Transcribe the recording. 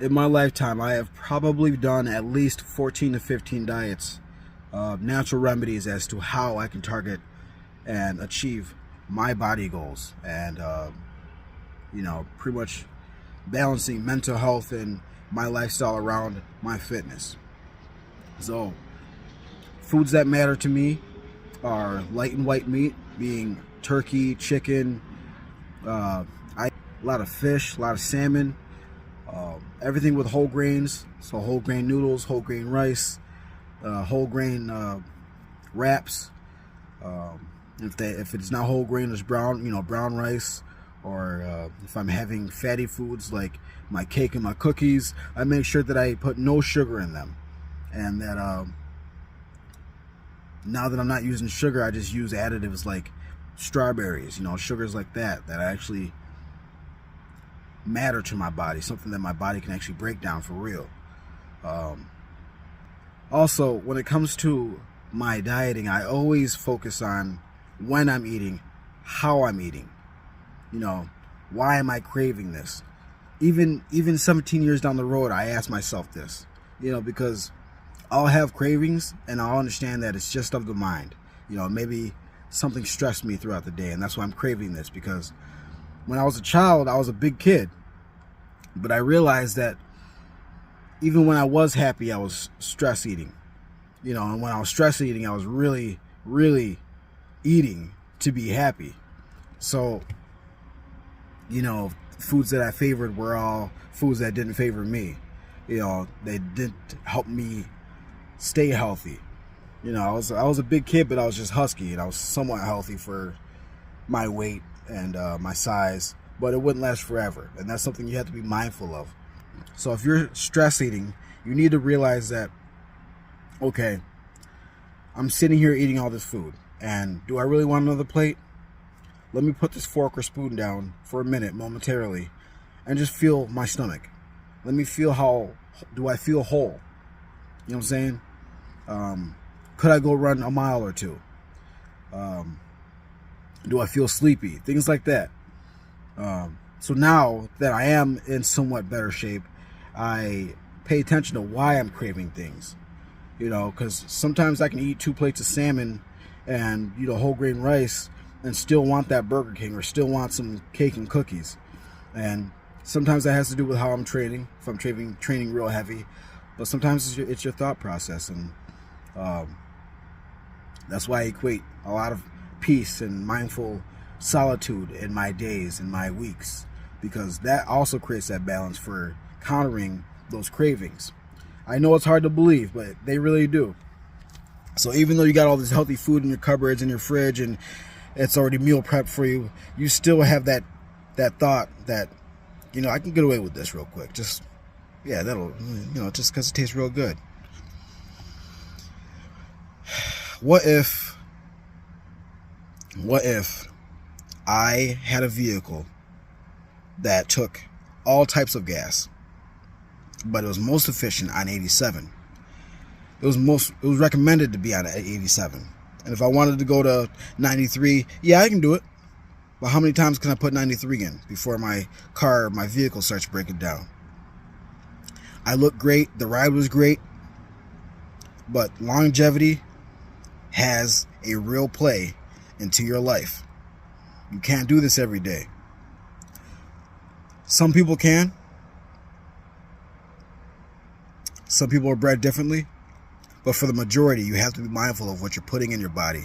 in my lifetime, I have probably done at least 14 to 15 diets, natural remedies as to how I can target and achieve my body goals, and pretty much balancing mental health and my lifestyle around my fitness. So, foods that matter to me are light and white meat, being turkey, chicken, a lot of fish, a lot of salmon, everything with whole grains. So whole grain noodles, whole grain rice, whole grain wraps. If it's not whole grain, there's brown rice. Or if I'm having fatty foods like my cake and my cookies, I make sure that I put no sugar in them, and that now that I'm not using sugar, I just use additives like strawberries, sugars like that actually matter to my body, something that my body can actually break down for real. Also, when it comes to my dieting, I always focus on when I'm eating, how I'm eating. Why am I craving this? Even 17 years down the road, I ask myself this, because I'll have cravings and I'll understand that it's just of the mind. Maybe something stressed me throughout the day, and that's why I'm craving this, because when I was a child, I was a big kid, but I realized that even when I was happy, I was stress eating, and when I was stress eating, I was really, really eating to be happy. So, foods that I favored were all foods that didn't favor me. They didn't help me stay healthy. I was a big kid, but I was just husky, and I was somewhat healthy for my weight and my size, but it wouldn't last forever, and that's something you have to be mindful of. So if you're stress eating, you need to realize that, okay, I'm sitting here eating all this food, and do I really want another plate? Let me put this fork or spoon down for a minute, momentarily, and just feel my stomach. Let me feel do I feel whole? You know what I'm saying? Could I go run a mile or two? Do I feel sleepy? Things like that. So now that I am in somewhat better shape, I pay attention to why I'm craving things. Because sometimes I can eat 2 plates of salmon and whole grain rice and still want that Burger King or still want some cake and cookies. And sometimes that has to do with how I'm training, if I'm training real heavy. But sometimes it's your thought process, and that's why I equate a lot of peace and mindful solitude in my days and my weeks, because that also creates that balance for countering those cravings. I know it's hard to believe, but they really do. So even though you got all this healthy food in your cupboards, in your fridge, and it's already meal prepped for you, you still have that thought that, I can get away with this real quick. Just because it tastes real good. What if I had a vehicle that took all types of gas, but it was most efficient on 87? It was recommended to be on 87. And if I wanted to go to 93, yeah, I can do it. But how many times can I put 93 in before my vehicle starts breaking down? I look great, the ride was great, but longevity has a real play into your life. You can't do this every day. Some people can. Some people are bred differently. But for the majority, you have to be mindful of what you're putting in your body.